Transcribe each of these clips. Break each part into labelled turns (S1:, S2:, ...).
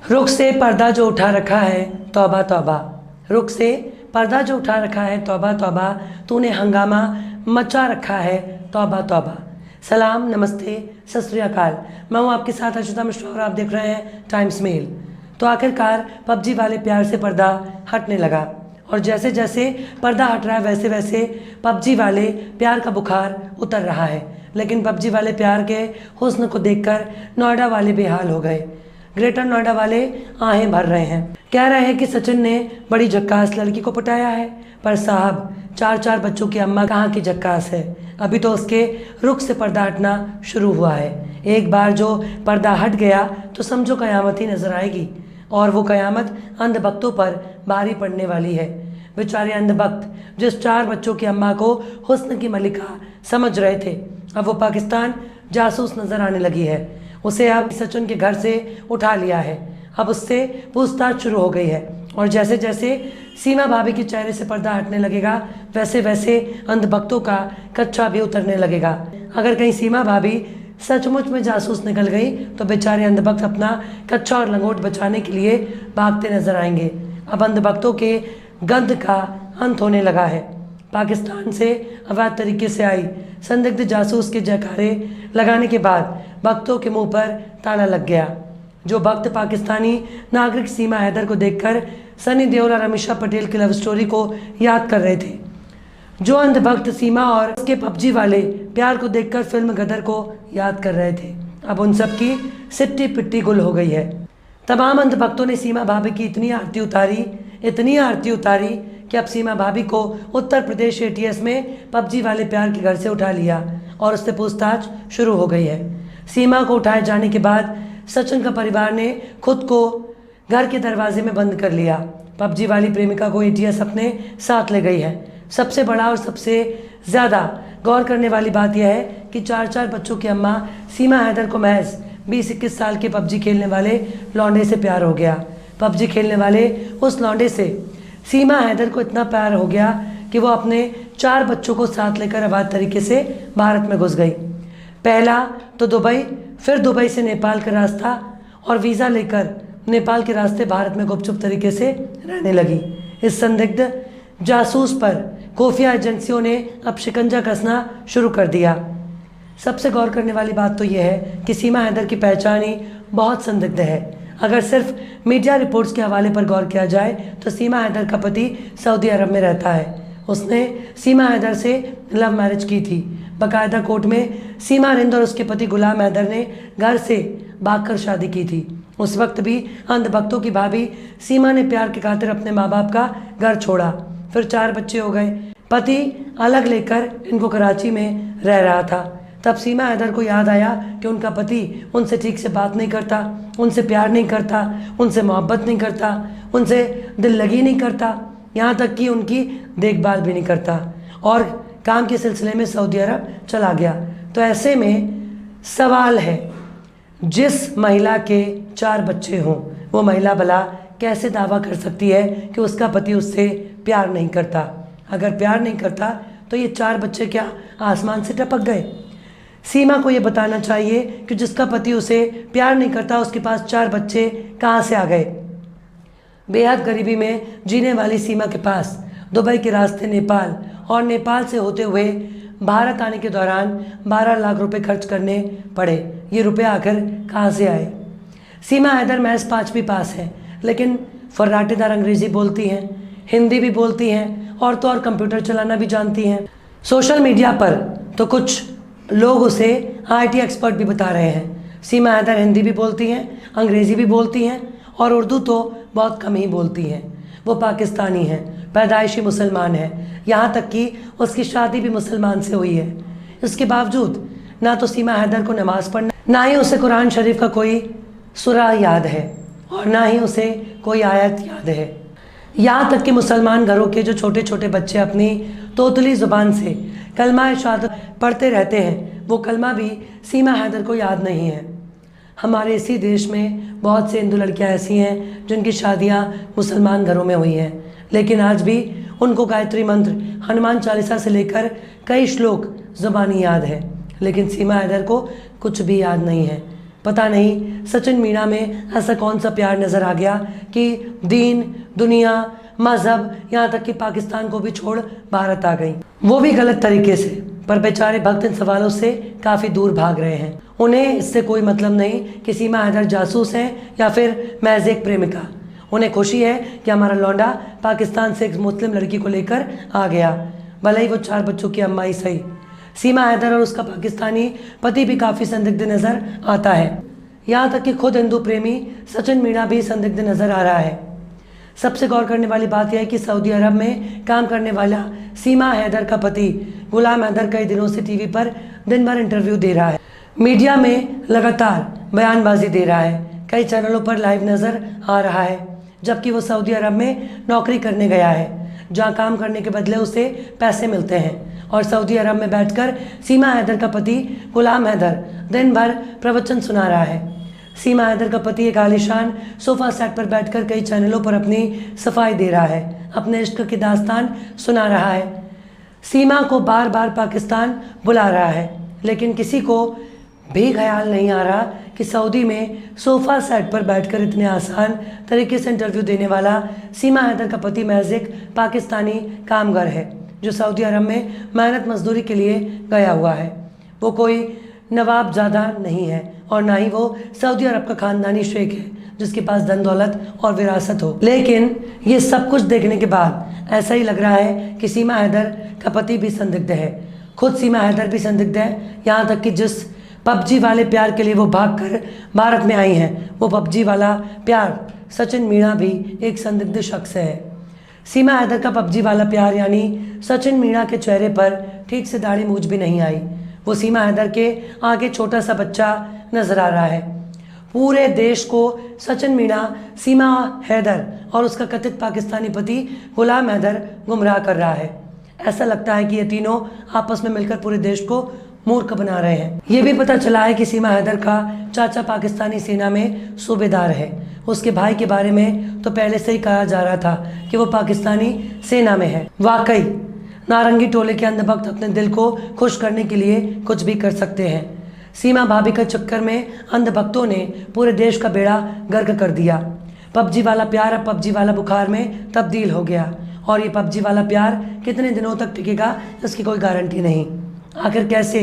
S1: रुख से पर्दा जो उठा रखा है तौबा तौबा, रुख से पर्दा जो उठा रखा है तौबा तौबा, तूने हंगामा मचा रखा है तौबा तौबा। सलाम, नमस्ते, सत श्री अकाल। मैं हूँ आपके साथ अशुता मिश्रा और आप देख रहे हैं टाइम्स मेल। तो आखिरकार पबजी वाले प्यार से पर्दा हटने लगा और जैसे जैसे पर्दा हट रहा है वैसे वैसे पबजी वाले प्यार का बुखार उतर रहा है। लेकिन पबजी वाले प्यार के हुस्न को देखकर नोएडा वाले बेहाल हो गए। ग्रेटर नोएडा वाले आहें भर रहे हैं, कह रहे हैं कि सचिन ने बड़ी झक्कास लड़की को पटाया है। पर साहब, 4 बच्चों की अम्मा कहाँ की झक्कास है, अभी तो उसके रुख से पर्दा हटना शुरू हुआ है। एक बार जो पर्दा हट गया तो समझो कयामत ही नजर आएगी और वो कयामत अंधभक्तों पर भारी पड़ने वाली है। बेचारे अंधभक्त जिस 4 बच्चों की अम्मा को हुस्न की मलिका समझ रहे थे, अब वो पाकिस्तान जासूस नजर आने लगी है। उसे अब सचिन के घर से उठा लिया है, अब उससे पूछताछ शुरू हो गई है और जैसे जैसे सीमा भाभी के चेहरे से पर्दा हटने लगेगा वैसे वैसे अंधभक्तों का कच्चा भी उतरने लगेगा। अगर कहीं सीमा भाभी सचमुच में जासूस निकल गई तो बेचारे अंधभक्त अपना कच्चा और लंगोट बचाने के लिए भागते नजर आएंगे। अब अंधभक्तों के गंध का अंत होने लगा है। पाकिस्तान से अवैध तरीके से आई संदिग्ध जासूस के जयकारे लगाने के बाद भक्तों के मुंह पर ताला लग गया। जो भक्त पाकिस्तानी नागरिक सीमा हैदर को देखकर सनी देओल और अमीषा पटेल की लव स्टोरी को याद कर रहे थे, जो अंधभक्त सीमा और उसके पबजी वाले प्यार को देखकर फिल्म गदर को याद कर रहे थे, अब उन सब की सिट्टी पिट्टी गुल हो गई है। तमाम अंधभक्तों ने सीमा भाभी की इतनी आरती उतारी कि अब सीमा भाभी को उत्तर प्रदेश ATS में पबजी वाले प्यार के घर से उठा लिया और उससे पूछताछ शुरू हो गई है। सीमा को उठाए जाने के बाद सचिन का परिवार ने खुद को घर के दरवाजे में बंद कर लिया। पबजी वाली प्रेमिका को ATS अपने साथ ले गई है। सबसे बड़ा और सबसे ज़्यादा गौर करने वाली बात यह है कि 4 बच्चों की अम्मा सीमा हैदर को महज 20-21 साल के पबजी खेलने वाले लौंडे से प्यार हो गया। पबजी खेलने वाले उस लौंडे से सीमा हैदर को इतना प्यार हो गया कि वो अपने 4 बच्चों को साथ लेकर अवैध तरीके से भारत में घुस गई। पहला तो दुबई, फिर दुबई से नेपाल का रास्ता और वीज़ा लेकर नेपाल के रास्ते भारत में गुपचुप तरीके से रहने लगी। इस संदिग्ध जासूस पर खुफिया एजेंसियों ने अब शिकंजा कसना शुरू कर दिया। सबसे गौर करने वाली बात तो यह है कि सीमा हैदर की पहचान ही बहुत संदिग्ध है। अगर सिर्फ मीडिया रिपोर्ट्स के हवाले पर गौर किया जाए तो सीमा हैदर का पति सऊदी अरब में रहता है। उसने सीमा हैदर से लव मैरिज की थी। बाकायदा कोर्ट में सीमा रिंद और उसके पति गुलाम हैदर ने घर से भागकर शादी की थी। उस वक्त भी अंधभक्तों की भाभी सीमा ने प्यार के खातिर अपने माँ बाप का घर छोड़ा, फिर 4 बच्चे हो गए। पति अलग लेकर इनको कराची में रह रहा था। तब सीमा हैदर को याद आया कि उनका पति उनसे ठीक से बात नहीं करता, उनसे प्यार नहीं करता, उनसे मोहब्बत नहीं करता, उनसे दिल लगी नहीं करता, यहाँ तक कि उनकी देखभाल भी नहीं करता और काम के सिलसिले में सऊदी अरब चला गया। तो ऐसे में सवाल है, जिस महिला के 4 बच्चे हों वो महिला भला कैसे दावा कर सकती है कि उसका पति उससे प्यार नहीं करता? अगर प्यार नहीं करता तो ये 4 बच्चे क्या आसमान से टपक गए? सीमा को ये बताना चाहिए कि जिसका पति उसे प्यार नहीं करता उसके पास 4 बच्चे कहाँ से आ गए। बेहद गरीबी में जीने वाली सीमा के पास दुबई के रास्ते नेपाल और नेपाल से होते हुए भारत आने के दौरान 12 लाख रुपए खर्च करने पड़े। ये रुपए आखिर कहाँ से आए? सीमा हैदर महज 5वीं पास है, लेकिन फर्राटेदार अंग्रेज़ी बोलती हैं, हिंदी भी बोलती हैं और तो और कंप्यूटर चलाना भी जानती हैं। सोशल मीडिया पर तो कुछ लोग उसे IT एक्सपर्ट भी बता रहे हैं। सीमा हैदर हिंदी भी बोलती हैं, अंग्रेज़ी भी बोलती हैं और उर्दू तो बहुत कम ही बोलती हैं। वो पाकिस्तानी है, पैदाइशी मुसलमान है, यहाँ तक कि उसकी शादी भी मुसलमान से हुई है। इसके बावजूद ना तो सीमा हैदर को नमाज़ पढ़ना, ना ही उसे कुरान शरीफ का कोई सूरा याद है और ना ही उसे कोई आयत याद है। यहाँ तक कि मुसलमान घरों के जो छोटे छोटे बच्चे अपनी तोतली ज़ुबान से कलमा शहादत पढ़ते रहते हैं, वो कलमा भी सीमा हैदर को याद नहीं है। हमारे इसी देश में बहुत से हिंदू लड़कियां ऐसी हैं जिनकी शादियां मुसलमान घरों में हुई हैं, लेकिन आज भी उनको गायत्री मंत्र, हनुमान चालीसा से लेकर कई श्लोक ज़ुबानी याद है, लेकिन सीमा हैदर को कुछ भी याद नहीं है। पता नहीं सचिन मीणा में ऐसा कौन सा प्यार नज़र आ गया कि दीन, दुनिया, मज़हब, यहाँ तक कि पाकिस्तान को भी छोड़ भारत आ गई, वो भी गलत तरीके से। पर बेचारे भक्त इन सवालों से काफ़ी दूर भाग रहे हैं। उन्हें इससे कोई मतलब नहीं कि सीमा हैदर जासूस हैं या फिर महज एक प्रेमिका। उन्हें खुशी है कि हमारा लौंडा पाकिस्तान से एक मुस्लिम लड़की को लेकर आ गया, भले ही वो 4 बच्चों की अम्मा ही सही। सीमा हैदर और उसका पाकिस्तानी पति भी काफ़ी संदिग्ध नज़र आता है। यहाँ तक कि खुद हिंदू प्रेमी सचिन मीणा भी संदिग्ध नज़र आ रहा है। सबसे गौर करने वाली बात यह है कि सऊदी अरब में काम करने वाला सीमा हैदर का पति गुलाम हैदर कई दिनों से टीवी पर दिन भर इंटरव्यू दे रहा है, मीडिया में लगातार बयानबाजी दे रहा है, कई चैनलों पर लाइव नज़र आ रहा है, जबकि वो सऊदी अरब में नौकरी करने गया है, जहाँ काम करने के बदले उसे पैसे मिलते हैं। और सऊदी अरब में बैठकर सीमा हैदर का पति गुलाम हैदर दिन भर प्रवचन सुना रहा है। सीमा हैदर का पति एक आलीशान सोफा सेट पर बैठकर कई चैनलों पर अपनी सफाई दे रहा है, अपने इश्क की दास्तान सुना रहा है, सीमा को बार बार पाकिस्तान बुला रहा है, लेकिन किसी को भी ख्याल नहीं आ रहा कि सऊदी में सोफा सेट पर बैठकर इतने आसान तरीके से इंटरव्यू देने वाला सीमा हैदर का पति महज एक पाकिस्तानी कामगार है, जो सऊदी अरब में मेहनत मजदूरी के लिए गया हुआ है। वो कोई नवाबजादा नहीं है और ना ही वो सऊदी अरब का खानदानी शेख है जिसके पास धन दौलत और विरासत हो। लेकिन ये सब कुछ देखने के बाद ऐसा ही लग रहा है कि सीमा हैदर का पति भी संदिग्ध है, खुद सीमा हैदर भी संदिग्ध है। यहाँ तक कि जिस पबजी वाले प्यार के लिए वो भागकर भारत में आई हैं, वो पबजी वाला प्यार सचिन मीणा भी एक संदिग्ध शख्स है। सीमा हैदर का पबजी वाला प्यार यानी सचिन मीणा के चेहरे पर ठीक से दाढ़ी मूंछ भी नहीं आई। वो सीमा हैदर के आगे छोटा सा बच्चा नजर आ रहा है। पूरे देश को सचिन मीणा, सीमा हैदर और उसका कथित पाकिस्तानी पति गुलाम हैदर गुमराह कर रहा है। ऐसा लगता है कि ये तीनों आपस में मिलकर पूरे देश को मूर्ख बना रहे हैं। ये भी पता चला है कि सीमा हैदर का चाचा पाकिस्तानी सेना में सूबेदार है। उसके भाई के बारे में तो पहले से ही कहा जा रहा था कि वो पाकिस्तानी सेना में है। वाकई नारंगी टोले के अंधभक्त अपने दिल को खुश करने के लिए कुछ भी कर सकते हैं। सीमा भाभी के चक्कर में अंधभक्तों ने पूरे देश का बेड़ा गर्क कर दिया। पबजी वाला प्यार अब पबजी वाला बुखार में तब्दील हो गया और ये पबजी वाला प्यार कितने दिनों तक टिकेगा इसकी कोई गारंटी नहीं। आखिर कैसे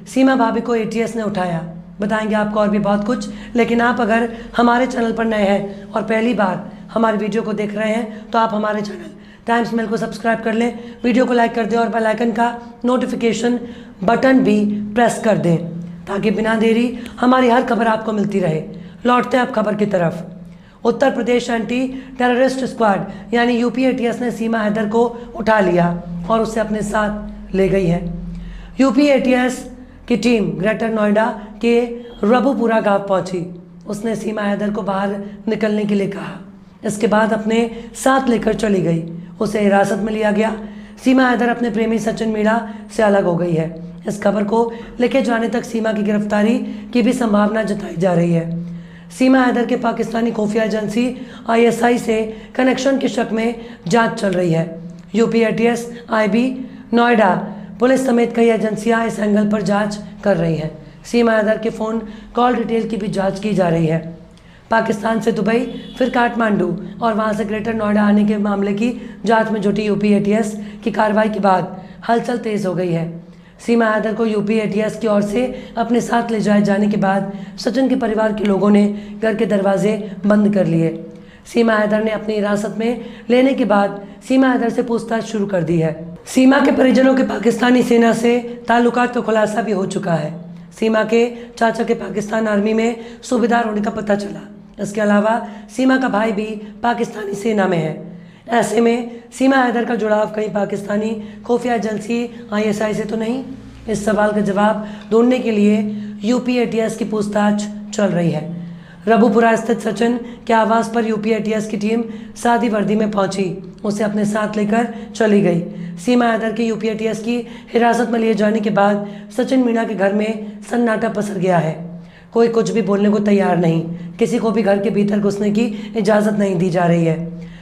S1: सीमा भाभी को ATS ने उठाया, बताएंगे आपको और भी बहुत कुछ। लेकिन आप अगर हमारे चैनल पर नए हैं और पहली बार हमारे वीडियो को देख रहे हैं तो आप हमारे चैनल टाइम्स मेल को सब्सक्राइब कर लें, वीडियो को लाइक कर दें और बेल आइकन का नोटिफिकेशन बटन भी प्रेस कर दें ताकि बिना देरी हमारी हर खबर आपको मिलती रहे। लौटते हैं अब खबर की तरफ। Uttar Pradesh anti terrorist squad यानी UP-ATS ने सीमा हैदर को उठा लिया और उसे अपने साथ ले गई है। UP-ATS की टीम ग्रेटर नोएडा के रबुपुरा गांव पहुंची। उसने सीमा हैदर को बाहर निकलने के लिए कहा, इसके बाद अपने साथ लेकर चली गई। उसे हिरासत में लिया गया। सीमा हैदर अपने प्रेमी सचिन मीणा से अलग हो गई है। इस खबर को लेके जाने तक सीमा की गिरफ्तारी की भी संभावना जताई जा रही है। सीमा हैदर के पाकिस्तानी खुफिया एजेंसी ISI से कनेक्शन के शक में जांच चल रही है। UP-ATS, IB, नोएडा पुलिस समेत कई एजेंसियां इस एंगल पर जांच कर रही हैं। सीमा हैदर के फ़ोन कॉल डिटेल की भी जांच की जा रही है। पाकिस्तान से दुबई, फिर काठमांडू और वहां से ग्रेटर नोएडा आने के मामले की जांच में जुटी UP-ATS की कार्रवाई के बाद हलचल तेज़ हो गई है। सीमा हैदर को UP-ATS की ओर से अपने साथ ले जाए जाने के बाद सचिन के परिवार के लोगों ने घर के दरवाजे बंद कर लिए। सीमा हैदर ने अपनी हिरासत में लेने के बाद सीमा हैदर से पूछताछ शुरू कर दी है। सीमा के परिजनों के पाकिस्तानी सेना से ताल्लुकात का खुलासा भी हो चुका है। सीमा के चाचा के पाकिस्तान आर्मी में सूबेदार होने का पता चला। इसके अलावा सीमा का भाई भी पाकिस्तानी सेना में है। ऐसे में सीमा हैदर का जुड़ाव कहीं पाकिस्तानी खुफिया एजेंसी ISI से तो नहीं? इस सवाल का जवाब ढूंढने के लिए UP-ATS की पूछताछ चल रही है। रबुपुरा स्थित सचिन के आवास पर UP-ATS की टीम सादी वर्दी में पहुंची, उसे अपने साथ लेकर चली गई। सीमा हैदर के UP-ATS की हिरासत में लिए जाने के बाद सचिन मीणा के घर में सन्नाटा पसर गया है। कोई कुछ भी बोलने को तैयार नहीं, किसी को भी घर के भीतर घुसने की इजाज़त नहीं दी जा रही है।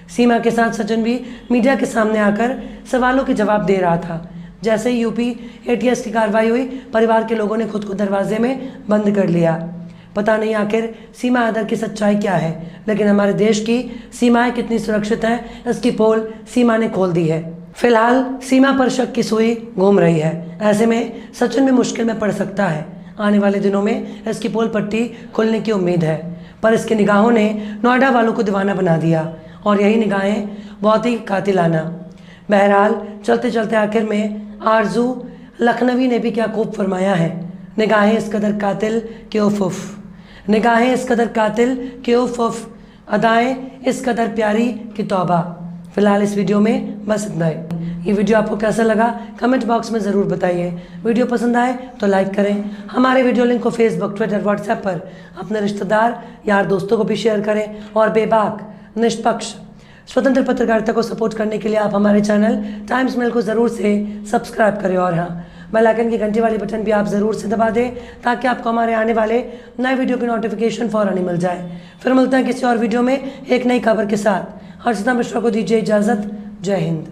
S1: सीमा के साथ सचिन भी मीडिया के सामने आकर सवालों के जवाब दे रहा था। जैसे ही UP-ATS की कार्रवाई हुई, परिवार के लोगों ने खुद को दरवाजे में बंद कर लिया। पता नहीं आखिर सीमा हैदर की सच्चाई क्या है, लेकिन हमारे देश की सीमाएं कितनी सुरक्षित हैं इसकी पोल सीमा ने खोल दी है। फिलहाल सीमा पर शक की सुई घूम रही है। ऐसे में सचिन भी मुश्किल में पड़ सकता है। आने वाले दिनों में इसकी पोल पट्टी खुलने की उम्मीद है, पर इसकी निगाहों ने नोएडा वालों को दीवाना बना दिया और यही निगाहें बहुत ही कातिलाना। बहरहाल चलते चलते आखिर में आरजू लखनवी ने भी क्या खूब फरमाया है, निगाहें इस कदर कातिल कि उफ उफ, निगाहें इस कदर कातिल कि उफ उफ, अदाएं इस कदर प्यारी कि तौबा। फिलहाल इस वीडियो में बस इतना ही। ये वीडियो आपको कैसा लगा कमेंट बॉक्स में ज़रूर बताइए। वीडियो पसंद आए तो लाइक करें। हमारे वीडियो लिंक को फेसबुक, ट्विटर, व्हाट्सएप पर अपने रिश्तेदार यार दोस्तों को भी शेयर करें और बेबाक, निष्पक्ष, स्वतंत्र पत्रकारिता को सपोर्ट करने के लिए आप हमारे चैनल टाइम्स मेल को ज़रूर से सब्सक्राइब करें और हाँ, बेल आइकन की घंटी वाली बटन भी आप ज़रूर से दबा दें ताकि आपको हमारे आने वाले नए वीडियो की नोटिफिकेशन फ़ौरन ही मिल जाए। फिर मिलते हैं किसी और वीडियो में एक नई खबर के साथ। हर्षिता मिश्रा को दीजिए इजाज़त। जय हिंद।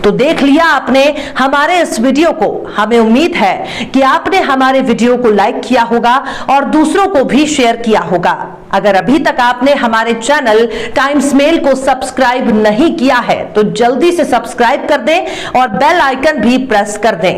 S2: तो देख लिया आपने हमारे इस वीडियो को। हमें उम्मीद है कि आपने हमारे वीडियो को लाइक किया होगा और दूसरों को भी शेयर किया होगा। अगर अभी तक आपने हमारे चैनल टाइम्स मेल को सब्सक्राइब नहीं किया है तो जल्दी से सब्सक्राइब कर दें और बेल आइकन भी प्रेस कर दें।